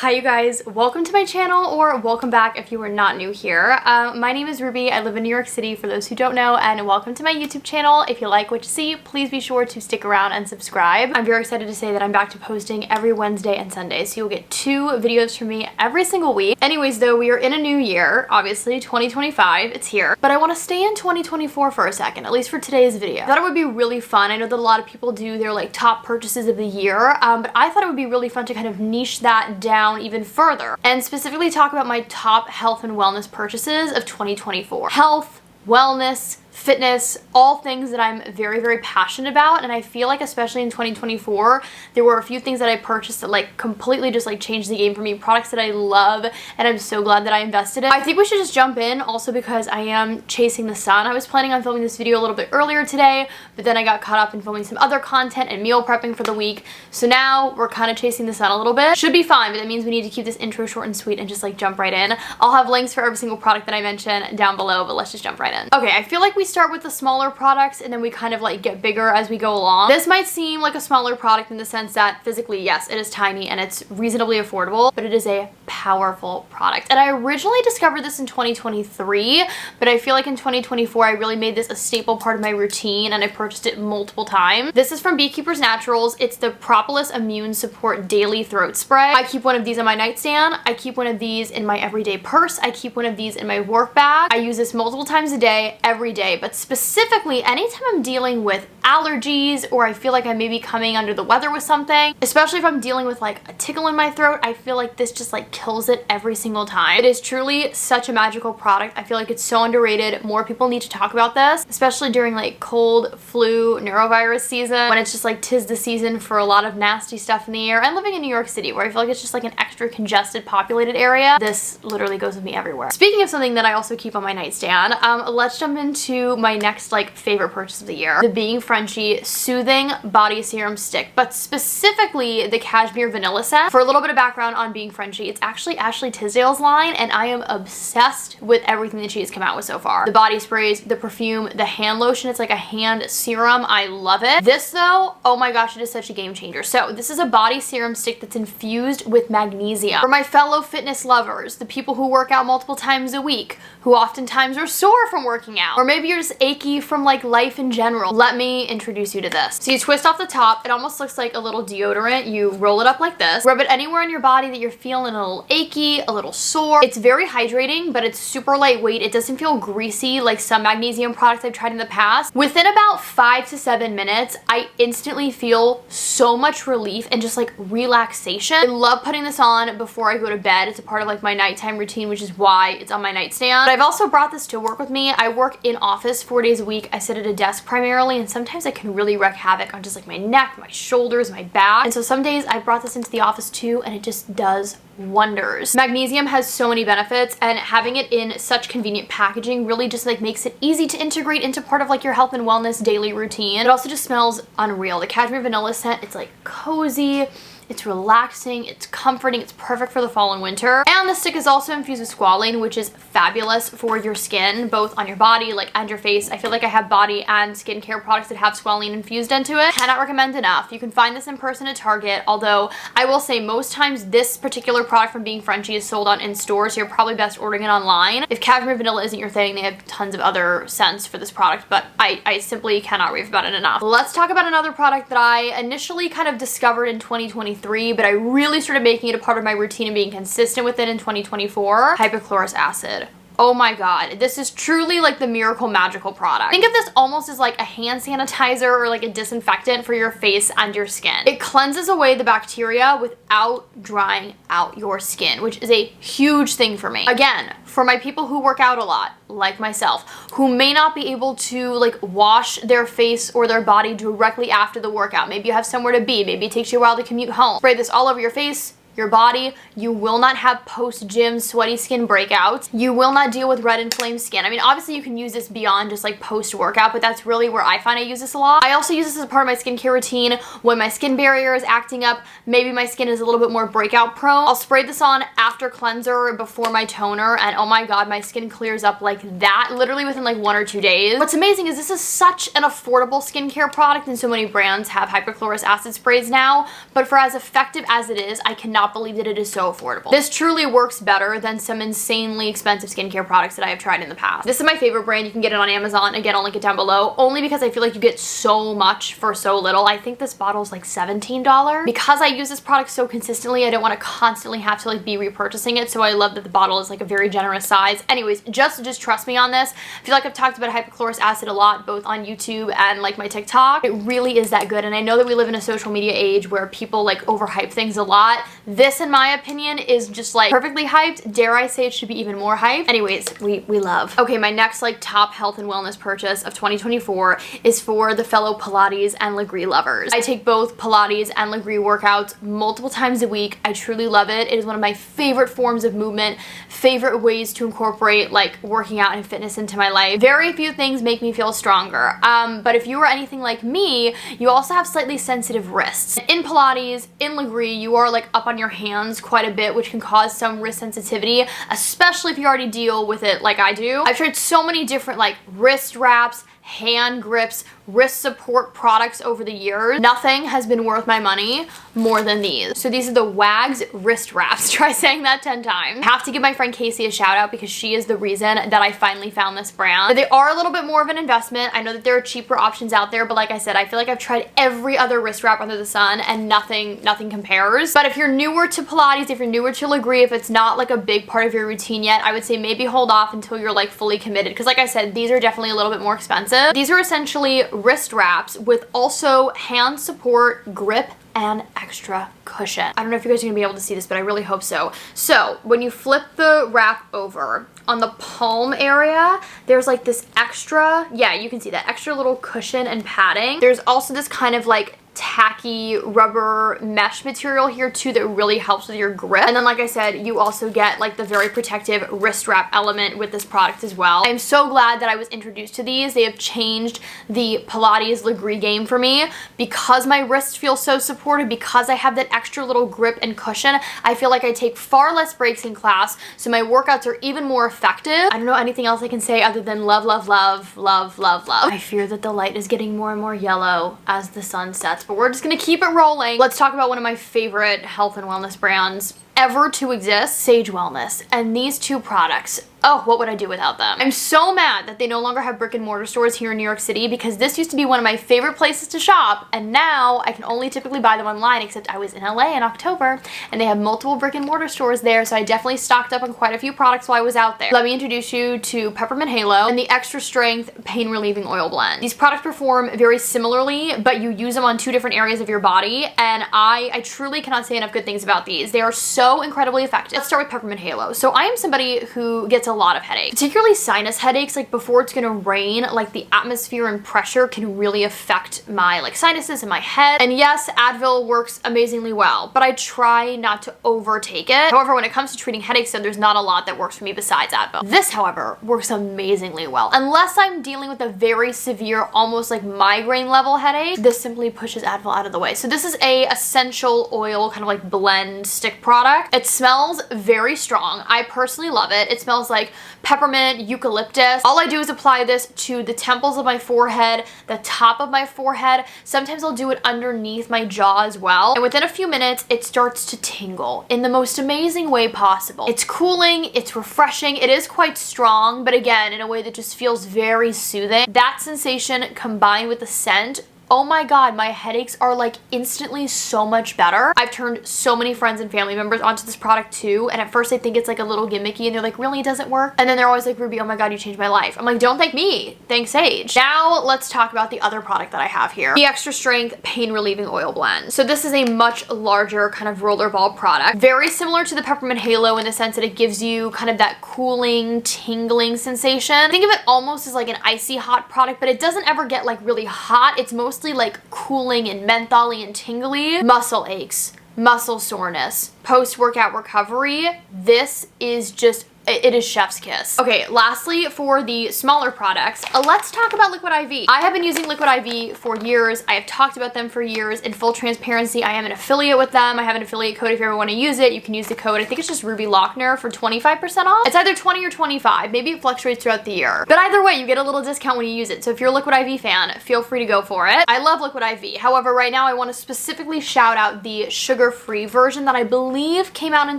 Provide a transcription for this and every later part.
Hi you guys, welcome to my channel, or welcome back if you are not new here. My name is Ruby, I live in New York City for those who don't know, and welcome to my YouTube channel. If you like what you see, please be sure to stick around and subscribe. I'm very excited to say that I'm back to posting every Wednesday and Sunday, so you'll get 2 videos from me every single week. Anyways though, we are in a new year, obviously 2025, it's here, but I want to stay in 2024 for a second, at least for today's video. I thought it would be really fun. I know that a lot of people do their like top purchases of the year, but I thought it would be really fun to kind of niche that down even further and specifically talk about my top health and wellness purchases of 2024. Health, wellness, fitness, all things that I'm very, very passionate about, and I feel like especially in 2024 there were a few things that I purchased that like completely just like changed the game for me, products that I love and I'm so glad that I invested in. I think we should just jump in also because I am chasing the sun. I was planning on filming this video a little bit earlier today, but then I got caught up in filming some other content and meal prepping for the week, so now we're kind of chasing the sun a little bit. Should be fine, but that means we need to keep this intro short and sweet and just like jump right in. I'll have links for every single product that I mention down below, but let's just jump right in. Okay, I feel like we start with the smaller products and then we kind of like get bigger as we go along. This might seem like a smaller product in the sense that physically, yes, it is tiny and it's reasonably affordable, but it is a powerful product. And I originally discovered this in 2023, but I feel like in 2024 I really made this a staple part of my routine and I purchased it multiple times. This is from Beekeeper's Naturals. It's the Propolis Immune Support Daily Throat Spray. I keep one of these on my nightstand. I keep one of these in my everyday purse. I keep one of these in my work bag. I use this multiple times a day, every day, but specifically anytime I'm dealing with allergies or I feel like I may be coming under the weather with something, especially if I'm dealing with like a tickle in my throat, I feel like this just like kills it every single time. It is truly such a magical product. I feel like it's so underrated. More people need to talk about this, especially during like cold, flu, neurovirus season, when it's just like 'tis the season for a lot of nasty stuff in the air. And living in New York City where I feel like it's just like an extra congested, populated area, this literally goes with me everywhere. Speaking of something that I also keep on my nightstand, let's jump into my next like favorite purchase of the year, the Being Frenchy Soothing Body Serum Stick, but specifically the Cashmere Vanilla scent. For a little bit of background on Being Frenchy, it's actually Ashley Tisdale's line and I am obsessed with everything that she has come out with so far. The body sprays, the perfume, the hand lotion, it's like a hand serum. I love it. This though, oh my gosh, it is such a game changer. So this is a body serum stick that's infused with magnesium. For my fellow fitness lovers, the people who work out multiple times a week, who oftentimes are sore from working out, or maybe you're just achy from like life in general, let me introduce you to this. So you twist off the top, it almost looks like a little deodorant. You roll it up like this, rub it anywhere in your body that you're feeling a little achy, a little sore. It's very hydrating, but it's super lightweight. It doesn't feel greasy like some magnesium products I've tried in the past. Within about 5 to 7 minutes, I instantly feel so much relief and just like relaxation. I love putting this on before I go to bed. It's a part of like my nighttime routine, which is why it's on my nightstand. But I've also brought this to work with me. I work in office 4 days a week. I sit at a desk primarily, and sometimes I can really wreak havoc on just like my neck, my shoulders, my back. And so some days I brought this into the office too, and it just does wonders. Magnesium has so many benefits, and having it in such convenient packaging really just like makes it easy to integrate into part of like your health and wellness daily routine. It also just smells unreal. The Cashmere Vanilla scent, it's like cozy, it's relaxing, it's comforting, it's perfect for the fall and winter. And the stick is also infused with squalane, which is fabulous for your skin, both on your body like and your face. I feel like I have body and skincare products that have squalane infused into it. Cannot recommend enough. You can find this in person at Target, although I will say most times this particular product from Being Frenchy is sold on in stores, so you're probably best ordering it online. If Cashmere Vanilla isn't your thing, they have tons of other scents for this product, but I simply cannot rave about it enough. Let's talk about another product that I initially kind of discovered in 2023, but I really started making it a part of my routine and being consistent with it in 2024, hypochlorous acid. Oh my god, this is truly like the miracle magical product. Think of this almost as like a hand sanitizer or like a disinfectant for your face and your skin. It cleanses away the bacteria without drying out your skin, which is a huge thing for me. Again, for my people who work out a lot, like myself, who may not be able to like wash their face or their body directly after the workout. Maybe you have somewhere to be, maybe it takes you a while to commute home. Spray this all over your face, your body. You will not have post-gym sweaty skin breakouts. You will not deal with red inflamed skin. I mean, obviously you can use this beyond just like post-workout, but that's really where I find I use this a lot. I also use this as a part of my skincare routine when my skin barrier is acting up. Maybe my skin is a little bit more breakout prone. I'll spray this on after cleanser before my toner, and oh my god, my skin clears up like that literally within like 1 or 2 days. What's amazing is this is such an affordable skincare product, and so many brands have hypochlorous acid sprays now, but for as effective as it is, I cannot cannot believe that it is so affordable. This truly works better than some insanely expensive skincare products that I have tried in the past. This is my favorite brand. You can get it on Amazon. Again, I'll link it down below, only because I feel like you get so much for so little. I think this bottle is like $17. Because I use this product so consistently, I don't want to constantly have to like be repurchasing it, so I love that the bottle is like a very generous size. Anyways, just trust me on this. I feel like I've talked about hypochlorous acid a lot, both on YouTube and like my TikTok. It really is that good, and I know that we live in a social media age where people like overhype things a lot. This, in my opinion, is just like perfectly hyped. Dare I say it should be even more hyped? Anyways, we love. Okay, my next like top health and wellness purchase of 2024 is for the fellow Pilates and Legree lovers. I take both Pilates and Legree workouts multiple times a week. I truly love it. It is one of my favorite forms of movement, favorite ways to incorporate like working out and fitness into my life. Very few things make me feel stronger. But if you are anything like me, you also have slightly sensitive wrists. In Pilates, in Legree, you are like up on your hands quite a bit, which can cause some wrist sensitivity, especially if you already deal with it like I do. I've tried so many different like wrist wraps, hand grips, wrist support products over the years. Nothing has been worth my money more than these. So these are the Wags wrist wraps. Try saying that 10 times. I have to give my friend Casey a shout out because she is the reason that I finally found this brand. But they are a little bit more of an investment. I know that there are cheaper options out there, but like I said, I feel like I've tried every other wrist wrap under the sun and nothing compares. But if you're newer to Pilates, if you're newer to Legree, if it's not like a big part of your routine yet, I would say maybe hold off until you're like fully committed. Because like I said, these are definitely a little bit more expensive. These are essentially wrist wraps with also hand support, grip, and extra cushion. I don't know if you guys are gonna be able to see this, but I really hope so. So when you flip the wrap over, on the palm area, there's like this extra, yeah, you can see that extra little cushion and padding. There's also this kind of like tacky rubber mesh material here too that really helps with your grip. And then like I said, you also get like the very protective wrist wrap element with this product as well. I'm so glad that I was introduced to these. They have changed the Pilates Legree game for me because my wrists feel so supported, because I have that extra little grip and cushion. I feel like I take far less breaks in class, so my workouts are even more effective. I don't know anything else I can say other than love, love, love, love, love, love. I fear that the light is getting more and more yellow as the sun sets, but we're just gonna keep it rolling. Let's talk about one of my favorite health and wellness brands ever to exist, Sage Wellness. And these two products, oh, what would I do without them? I'm so mad that they no longer have brick and mortar stores here in New York City, because this used to be one of my favorite places to shop, and now I can only typically buy them online, except I was in LA in October and they have multiple brick and mortar stores there, so I definitely stocked up on quite a few products while I was out there. Let me introduce you to Peppermint Halo and the Extra Strength Pain Relieving Oil Blend. These products perform very similarly, but you use them on two different areas of your body, and I truly cannot say enough good things about these. They are so incredibly effective. Let's start with Peppermint Halo. So I am somebody who gets a lot of headaches, particularly sinus headaches. Like before it's gonna rain, like the atmosphere and pressure can really affect my like sinuses and my head. And yes, Advil works amazingly well, but I try not to overtake it. However, when it comes to treating headaches, then there's not a lot that works for me besides Advil. This, however, works amazingly well. Unless I'm dealing with a very severe, almost like migraine level headache, this simply pushes Advil out of the way. So this is a essential oil kind of like blend stick product. It smells very strong. I personally love it. It smells like peppermint, eucalyptus. All I do is apply this to the temples of my forehead, the top of my forehead. Sometimes I'll do it underneath my jaw as well. And within a few minutes, it starts to tingle in the most amazing way possible. It's cooling, it's refreshing, it is quite strong, but again, in a way that just feels very soothing. That sensation combined with the scent, oh my god, my headaches are like instantly so much better. I've turned so many friends and family members onto this product too, and at first they think it's like a little gimmicky and they're like, really, it doesn't work? And then they're always like, Ruby, oh my god, you changed my life. I'm like, don't thank me, thank Sage. Now let's talk about the other product that I have here, the Extra Strength Pain Relieving Oil Blend. So this is a much larger kind of rollerball product, very similar to the Peppermint Halo in the sense that it gives you kind of that cooling, tingling sensation. Think of it almost as like an icy hot product, but it doesn't ever get like really hot. It's mostly like cooling and mentholy and tingly. Muscle aches, muscle soreness, post-workout recovery, this is just it is chef's kiss. Okay, lastly, for the smaller products, let's talk about Liquid IV. I have been using Liquid IV for years. I have talked about them for years. In full transparency, I am an affiliate with them. I have an affiliate code if you ever want to use it. You can use the code, I think it's just Rubylocknar for 25% off. It's either 20 or 25. Maybe it fluctuates throughout the year. But either way, you get a little discount when you use it. So if you're a Liquid IV fan, feel free to go for it. I love Liquid IV. However, right now I want to specifically shout out the sugar-free version that I believe came out in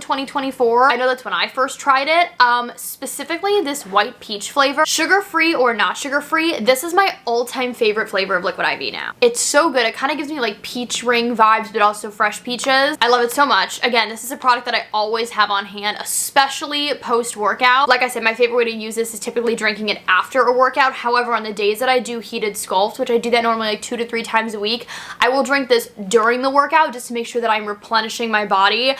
2024. I know that's when I first tried it. Specifically this white peach flavor. Sugar-free or not sugar-free, this is my all-time favorite flavor of Liquid IV now. It's so good. It kind of gives me like peach ring vibes, but also fresh peaches. I love it so much. Again, this is a product that I always have on hand, especially post-workout. Like I said, my favorite way to use this is typically drinking it after a workout. However, on the days that I do heated sculpts, which I do that normally like 2 to 3 times a week, I will drink this during the workout just to make sure that I'm replenishing my body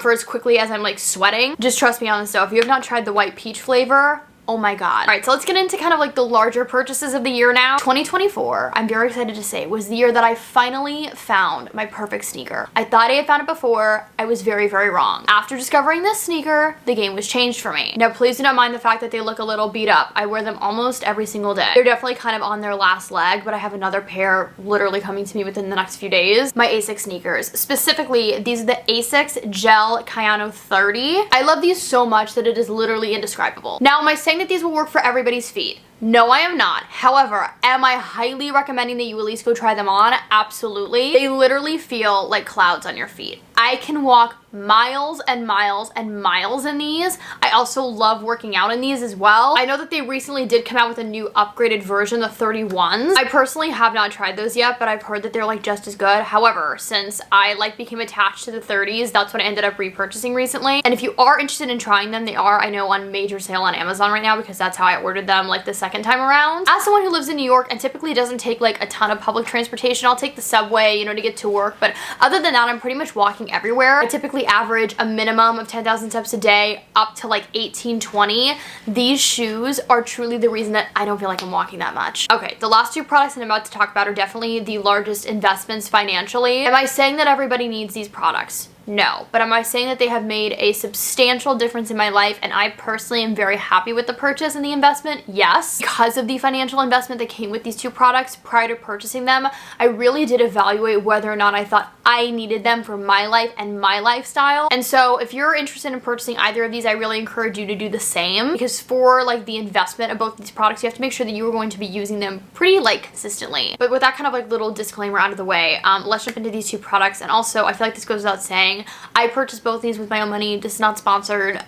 for as quickly as I'm like sweating. Just trust me on this though. If you have not tried the white peach flavor, oh my god. All right, so let's get into kind of like the larger purchases of the year now. 2024, I'm very excited to say, was the year that I finally found my perfect sneaker. I thought I had found it before. I was very, very wrong. After discovering this sneaker, the game was changed for me. Now, please do not mind the fact that they look a little beat up. I wear them almost every single day. They're definitely kind of on their last leg, but I have another pair literally coming to me within the next few days. My Asics sneakers. Specifically, these are the Asics Gel Kayano 30. I love these so much that it is literally indescribable. Now, am I saying that these will work for everybody's feet? No, I am not. However, am I highly recommending that you at least go try them on? Absolutely. They literally feel like clouds on your feet. I can walk miles and miles and miles in these. I also love working out in these as well. I know that they recently did come out with a new upgraded version, the 31s. I personally have not tried those yet, but I've heard that they're like just as good. However, since I like became attached to the 30s, that's what I ended up repurchasing recently. And if you are interested in trying them, they are, I know, on major sale on Amazon right now because that's how I ordered them like the second time around. As someone who lives in New York and typically doesn't take like a ton of public transportation, I'll take the subway, you know, to get to work. But other than that, I'm pretty much walking everywhere. I typically average a minimum of 10,000 steps a day up to like 18, 20. These shoes are truly the reason that I don't feel like I'm walking that much. Okay, the last 2 products I'm about to talk about are definitely the largest investments financially. Am I saying that everybody needs these products? No. But am I saying that they have made a substantial difference in my life and I personally am very happy with the purchase and the investment? Yes. Because of the financial investment that came with these 2 products prior to purchasing them, I really did evaluate whether or not I thought I needed them for my life and my lifestyle. And so if you're interested in purchasing either of these, I really encourage you to do the same, because for like the investment of both these products, you have to make sure that you are going to be using them pretty like consistently. But with that kind of like little disclaimer out of the way, let's jump into these 2 products. And also, I feel like this goes without saying, I purchased both these with my own money. This is not sponsored.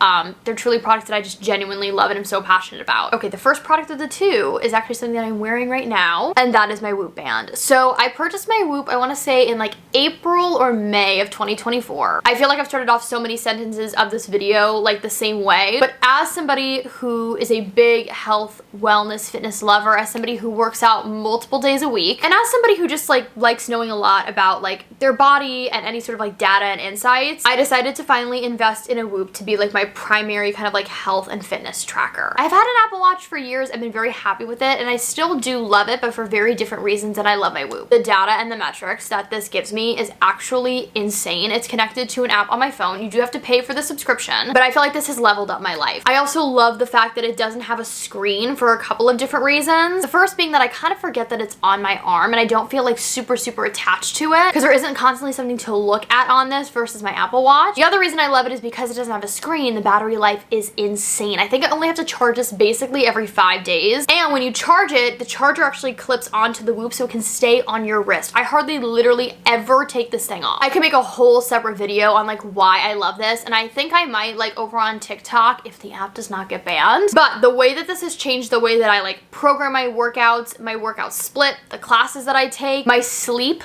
They're truly products that I just genuinely love and I'm so passionate about. Okay, the first product of the 2 is actually something that I'm wearing right now, and that is my Whoop band. So I purchased my Whoop, I want to say in like April or May of 2024. I feel like I've started off so many sentences of this video like the same way, but as somebody who is a big health, wellness, fitness lover, as somebody who works out multiple days a week, and as somebody who just like likes knowing a lot about like their body and any sort of like data and insights, I decided to finally invest in a Whoop to be like my primary kind of like health and fitness tracker. I've had an Apple Watch for years. I've been very happy with it and I still do love it, but for very different reasons, and I love my Whoop. The data and the metrics that this gives me is actually insane. It's connected to an app on my phone. You do have to pay for the subscription, but I feel like this has leveled up my life. I also love the fact that it doesn't have a screen for a couple of different reasons. The first being that I kind of forget that it's on my arm and I don't feel like super attached to it because there isn't constantly something to look at on this versus my Apple Watch. The other reason I love it is because it doesn't have a screen. The battery life is insane. I think I only have to charge this basically every 5 days. And when you charge it, the charger actually clips onto the Whoop so it can stay on your wrist. I hardly literally ever take this thing off. I could make a whole separate video on like why I love this, and I think I might like over on TikTok if the app does not get banned. But the way that this has changed the way that I like program my workouts, my workout split, the classes that I take, my sleep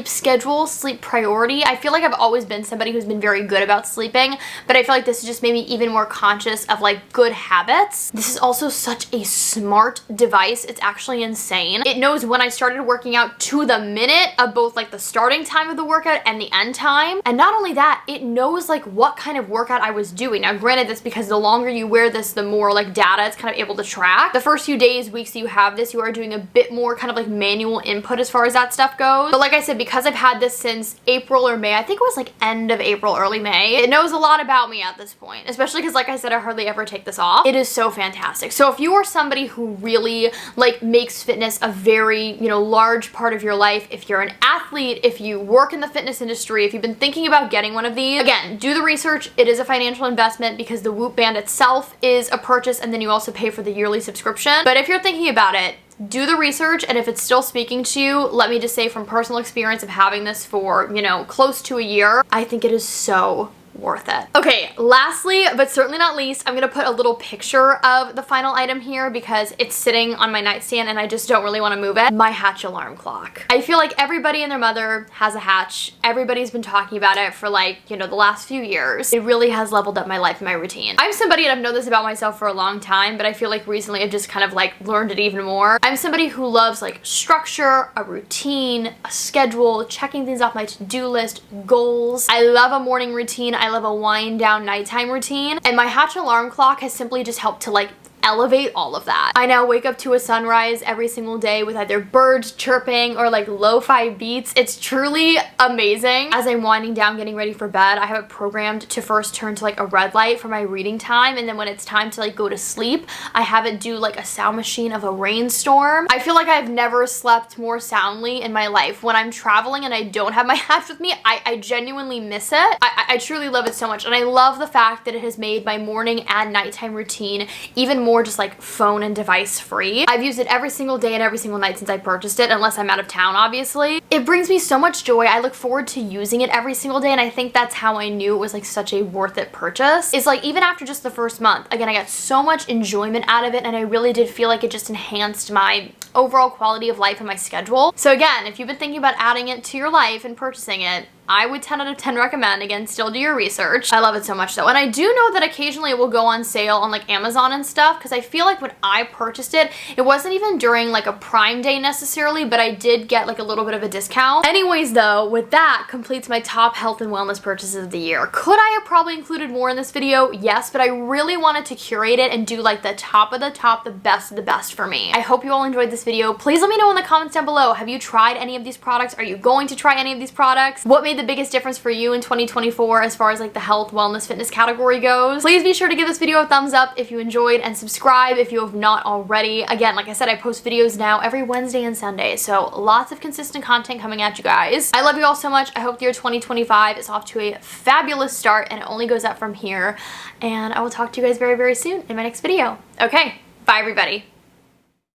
schedule, sleep priority. I feel like I've always been somebody who's been very good about sleeping, but I feel like this has just made me even more conscious of like good habits. This is also such a smart device. It's actually insane. It knows when I started working out to the minute of both like the starting time of the workout and the end time. And not only that, it knows like what kind of workout I was doing. Now granted, that's because the longer you wear this, the more like data it's kind of able to track. The first few days, weeks that you have this, you are doing a bit more kind of like manual input as far as that stuff goes. But like I said, because I've had this since April or May, I think it was like end of April, early May. It knows a lot about me at this point, especially because like I said, I hardly ever take this off. It is so fantastic. So if you are somebody who really like makes fitness a very, you know, large part of your life, if you're an athlete, if you work in the fitness industry, if you've been thinking about getting one of these, again, do the research. It is a financial investment because the Whoop band itself is a purchase and then you also pay for the yearly subscription. But if you're thinking about it, do the research, and if it's still speaking to you, let me just say from personal experience of having this for, you know, close to a year, I think it is so worth it. Okay, lastly, but certainly not least, I'm gonna put a little picture of the final item here because it's sitting on my nightstand and I just don't really want to move it. My Hatch alarm clock. I feel like everybody and their mother has a Hatch. Everybody's been talking about it for like, you know, the last few years. It really has leveled up my life and my routine. I'm somebody, and I've known this about myself for a long time, but I feel like recently I've just kind of like learned it even more. I'm somebody who loves like structure, a routine, a schedule, checking things off my to-do list, goals. I love a morning routine. I love a wind down nighttime routine, and my Hatch alarm clock has simply just helped to like elevate all of that. I now wake up to a sunrise every single day with either birds chirping or like lo-fi beats. It's truly amazing. As I'm winding down getting ready for bed, I have it programmed to first turn to like a red light for my reading time, and then when it's time to like go to sleep, I have it do like a sound machine of a rainstorm. I feel like I've never slept more soundly in my life. When I'm traveling and I don't have my Hatch with me, I genuinely miss it. I truly love it so much, and I love the fact that it has made my morning and nighttime routine even more just like phone and device free. I've used it every single day and every single night since I purchased it, unless I'm out of town, obviously. It brings me so much joy. I look forward to using it every single day, and I think that's how I knew it was like such a worth it purchase. It's like even after just the first month, again, I got so much enjoyment out of it, and I really did feel like it just enhanced my overall quality of life and my schedule. So again, if you've been thinking about adding it to your life and purchasing it, I would 10 out of 10 recommend. Again, still do your research. I love it so much though. And I do know that occasionally it will go on sale on like Amazon and stuff, because I feel like when I purchased it, it wasn't even during like a Prime Day necessarily, but I did get like a little bit of a discount. Anyways though, with that completes my top health and wellness purchases of the year. Could I have probably included more in this video? Yes, but I really wanted to curate it and do like the top of the top, the best of the best for me. I hope you all enjoyed this video. Please let me know in the comments down below. Have you tried any of these products? Are you going to try any of these products? What made the biggest difference for you in 2024 as far as like the health, wellness, fitness category goes? Please be sure to give this video a thumbs up if you enjoyed, and subscribe if you have not already. Again, like I said, I post videos now every Wednesday and Sunday, so lots of consistent content coming at you guys. I love you all so much. I hope the year 2025 is off to a fabulous start, and it only goes up from here. And I will talk to you guys very, very soon in my next video. Okay, bye everybody.